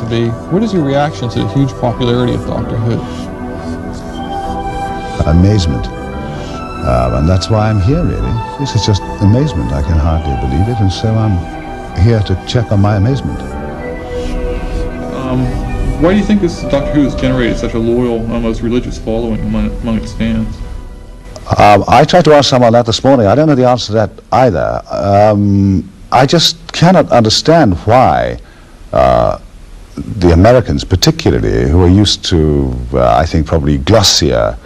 to be, what is your reaction to the huge popularity of Doctor Who? Amazement. And that's why I'm here, really. This is just amazement. I can hardly believe it, and so I'm here to check on my amazement. Why do you think this Doctor Who has generated such a loyal, almost religious following among its fans? I tried to ask someone that this morning. I don't know the answer to that either. I just cannot understand why the Americans, particularly, who are used to, I think, probably glossier,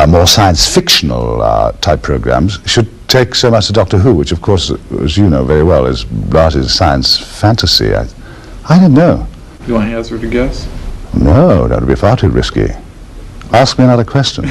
more science-fictional type programs, should take so much to Doctor Who, which, of course, as you know very well, is largely science fantasy. I don't know. You want to answer to guess? No, that would be far too risky. Ask me another question.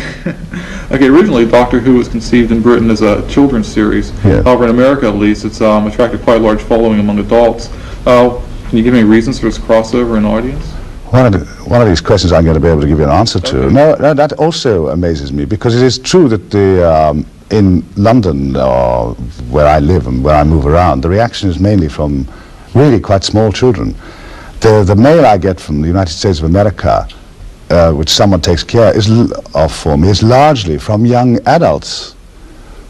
Okay, originally Doctor Who was conceived in Britain as a children's series. Yes. However, in America at least, it's attracted quite a large following among adults. Can you give me reasons for this crossover in audience? One of these questions I'm going to be able to give you an answer to. Okay. No, that also amazes me, because it is true that in London, where I live and where I move around, the reaction is mainly from really quite small children. The mail I get from the United States of America, which someone takes care of for me, is largely from young adults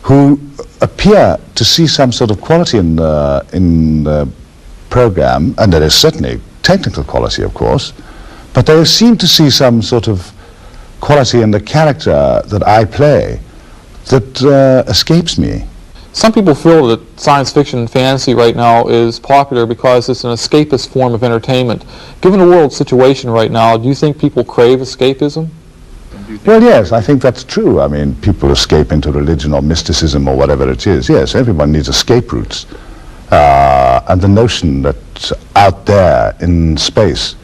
who appear to see some sort of quality in the program, and there is certainly technical quality, of course, but they seem to see some sort of quality in the character that I play that escapes me. Some people feel that science fiction and fantasy right now is popular because it's an escapist form of entertainment. Given the world situation right now, do you think people crave escapism? Well, yes, I think that's true. I mean, people escape into religion or mysticism or whatever it is. Yes, everyone needs escape routes. And the notion that out there in space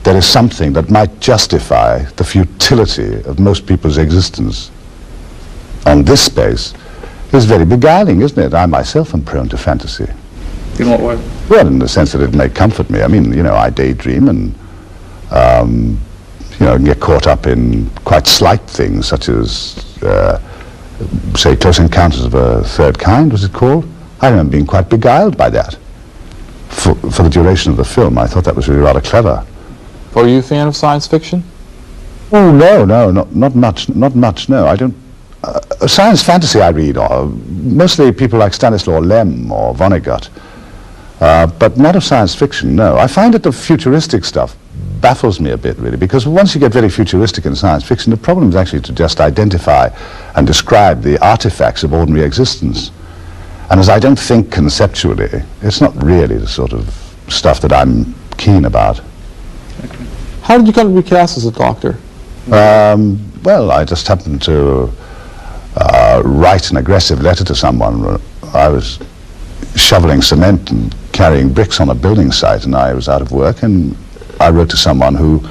there is something that might justify the futility of most people's existence on this space is very beguiling, isn't it? I myself am prone to fantasy. In what way? Well, in the sense that it may comfort me. I mean, you know, I daydream and, you know, get caught up in quite slight things, such as, say, Close Encounters of a Third Kind, was it called? I remember being quite beguiled by that. For the duration of the film, I thought that was really rather clever. Are you a fan of science fiction? Oh, no, not much, no. I don't. Science fantasy I read, mostly people like Stanislaw Lem or Vonnegut, but not of science fiction, no. I find that the futuristic stuff baffles me a bit, really, because once you get very futuristic in science fiction, the problem is actually to just identify and describe the artifacts of ordinary existence. And as I don't think conceptually, it's not really the sort of stuff that I'm keen about. Okay. How did you come to be cast as a doctor? Well, I just happened to write an aggressive letter to someone. I was shoveling cement and carrying bricks on a building site, and I was out of work, and I wrote to someone who,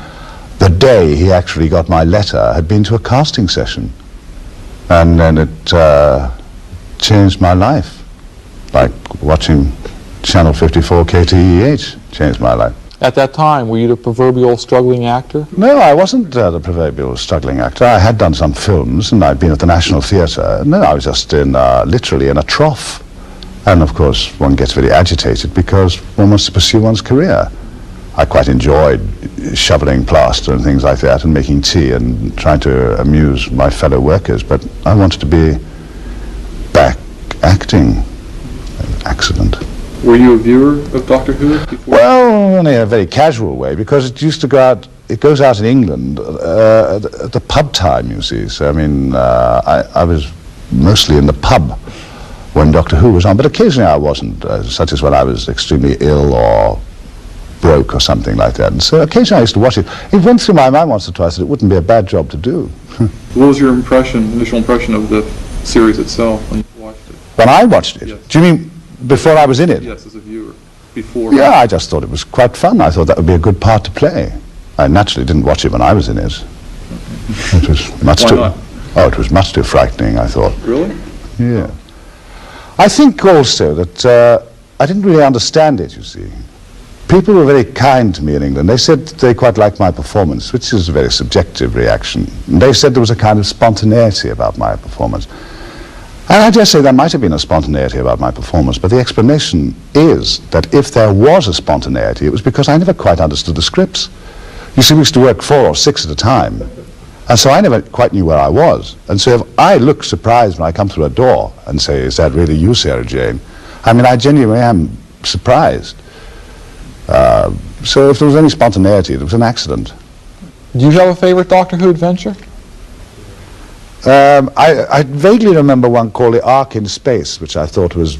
the day he actually got my letter, had been to a casting session. And then it changed my life. Like watching Channel 54 KTEH changed my life. At that time, were you the proverbial struggling actor? No, I wasn't the proverbial struggling actor. I had done some films, and I'd been at the National Theatre. No, I was just literally in a trough. And of course, one gets very agitated because one wants to pursue one's career. I quite enjoyed shoveling plaster and things like that, and making tea and trying to amuse my fellow workers, but I wanted to be back acting. Accident. Were you a viewer of Doctor Who before? Well, in a very casual way, because it used to go out, it goes out in England at the pub time, you see. So, I mean, I was mostly in the pub when Doctor Who was on, but occasionally I wasn't, such as when I was extremely ill or broke or something like that. And so occasionally I used to watch it. It went through my mind once or twice that it wouldn't be a bad job to do. What was your initial impression of the series itself when you watched it? When I watched it? Yes. Do you mean before I was in it? Yes, as a viewer. Before. Yeah, I just thought it was quite fun. I thought that would be a good part to play. I naturally didn't watch it when I was in it. It was much Why too. not? Oh, it was much too frightening, I thought. Really? Yeah. I think also that I didn't really understand it, you see. People were very kind to me in England. They said they quite liked my performance, which is a very subjective reaction. And they said there was a kind of spontaneity about my performance. And I dare say there might have been a spontaneity about my performance, but the explanation is that if there was a spontaneity, it was because I never quite understood the scripts. You see, we used to work 4 or 6 at a time, and so I never quite knew where I was. And so if I look surprised when I come through a door and say, is that really you, Sarah Jane? I mean, I genuinely am surprised. So if there was any spontaneity, it was an accident. Do you have a favorite Doctor Who adventure? I vaguely remember one called The Ark in Space, which I thought was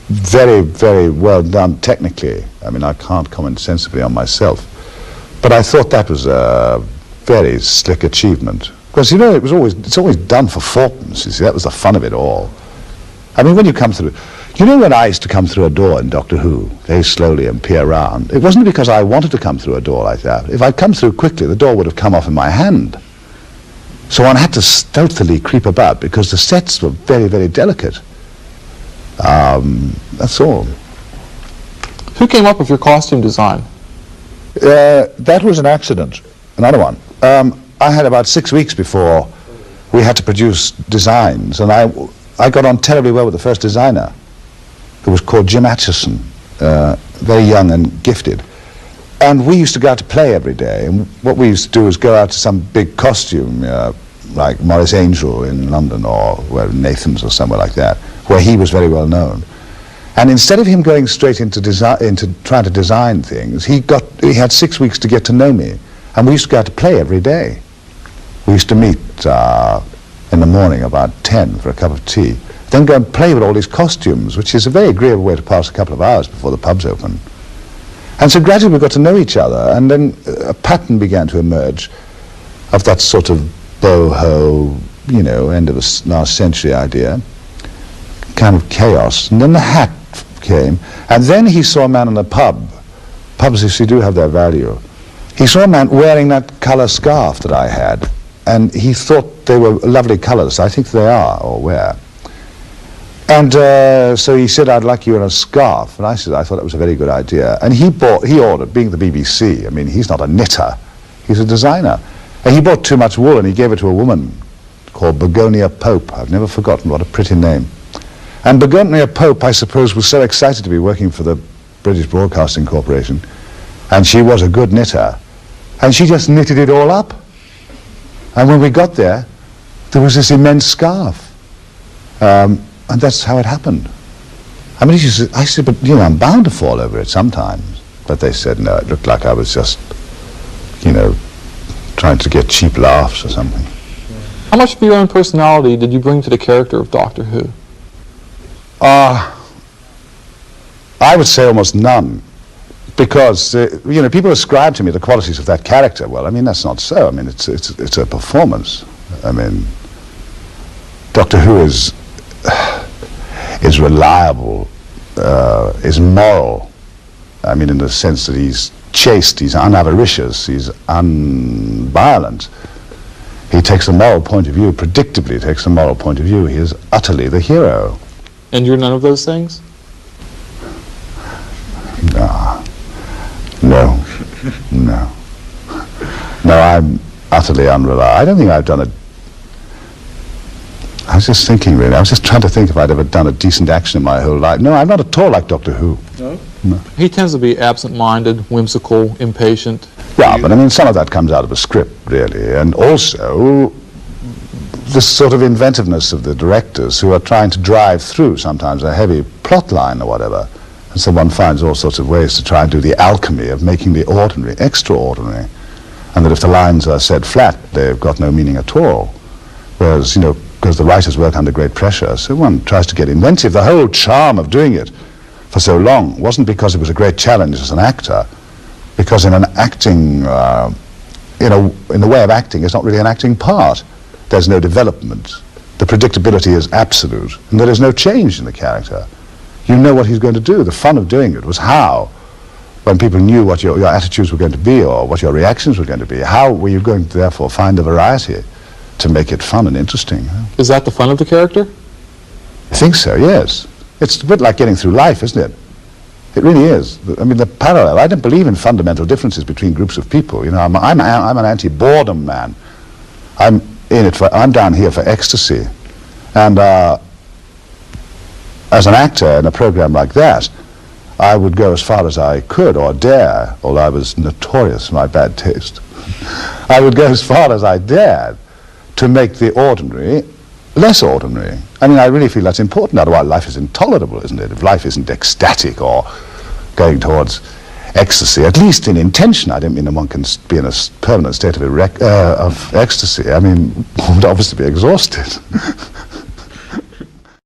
very, very well done technically. I mean, I can't comment sensibly on myself, but I thought that was a very slick achievement. Because, you know, it's always done for fourpence, you see, that was the fun of it all. I mean, when you come through, you know, when I used to come through a door in Doctor Who, very slowly and peer around, it wasn't because I wanted to come through a door like that. If I'd come through quickly, the door would have come off in my hand. So one had to stealthily creep about because the sets were very, very delicate. That's all. Who came up with your costume design? That was an accident, another one. I had about 6 weeks before we had to produce designs, and I got on terribly well with the first designer, who was called Jim Atchison, very young and gifted. And we used to go out to play every day, and what we used to do was go out to some big costume, like Morris Angel in London, or Nathan's or somewhere like that, where he was very well known. And instead of him going straight into trying to design things, he had 6 weeks to get to know me, and we used to go out to play every day. We used to meet in the morning about 10 for a cup of tea, then go and play with all these costumes, which is a very agreeable way to pass a couple of hours before the pubs open. And so gradually we got to know each other, and then a pattern began to emerge of that sort of boho, you know, end of the last century idea, kind of chaos. And then the hat came, and then he saw a man in a pub. Pubs, you see, do have their value. He saw a man wearing that colour scarf that I had, and he thought they were lovely colours. I think they are, or were. And so he said, I'd like you in a scarf. And I said, I thought that was a very good idea. And he ordered, being the BBC, I mean, he's not a knitter, he's a designer. And he bought too much wool, and he gave it to a woman called Begonia Pope. I've never forgotten, what a pretty name. And Begonia Pope, I suppose, was so excited to be working for the British Broadcasting Corporation, and she was a good knitter, and she just knitted it all up. And when we got there was this immense scarf. And that's how it happened. I mean, I said, but, you know, I'm bound to fall over it sometimes. But they said, no, it looked like I was just, you know, trying to get cheap laughs or something. How much of your own personality did you bring to the character of Doctor Who? I would say almost none. Because, you know, people ascribe to me the qualities of that character. Well, I mean, that's not so. I mean, it's a performance. I mean, Doctor Who is reliable, is moral. I mean, in the sense that he's chaste, he's unavaricious, he's unviolent. He takes a moral point of view, predictably takes a moral point of view. He is utterly the hero. And you're none of those things? No, I'm utterly unreliable. I don't think I've done I was just thinking, really. I was just trying to think if I'd ever done a decent action in my whole life. No, I'm not at all like Doctor Who. No? He tends to be absent-minded, whimsical, impatient. Yeah, but I mean, some of that comes out of a script, really. And also, this sort of inventiveness of the directors who are trying to drive through sometimes a heavy plot line or whatever. And so one finds all sorts of ways to try and do the alchemy of making the ordinary extraordinary. And that if the lines are said flat, they've got no meaning at all. Whereas, you know, because the writers work under great pressure, so one tries to get inventive. The whole charm of doing it for so long wasn't because it was a great challenge as an actor, because in an acting, in the way of acting, it's not really an acting part. There's no development. The predictability is absolute, and there is no change in the character. You know what he's going to do. The fun of doing it was how, when people knew what your attitudes were going to be or what your reactions were going to be, how were you going to therefore find the variety to make it fun and interesting. Is that the fun of the character? I think so, yes. It's a bit like getting through life, isn't it? It really is. I mean, the parallel, I don't believe in fundamental differences between groups of people. You know, I'm an anti-boredom man. I'm down here for ecstasy. And as an actor in a program like that, I would go as far as I could, or dare, although I was notorious for my bad taste. I would go as far as I dared to make the ordinary less ordinary. I mean, I really feel that's important, otherwise life is intolerable, isn't it? If life isn't ecstatic or going towards ecstasy, at least in intention. I don't mean that one can be in a permanent state of ecstasy. I mean, one would obviously be exhausted.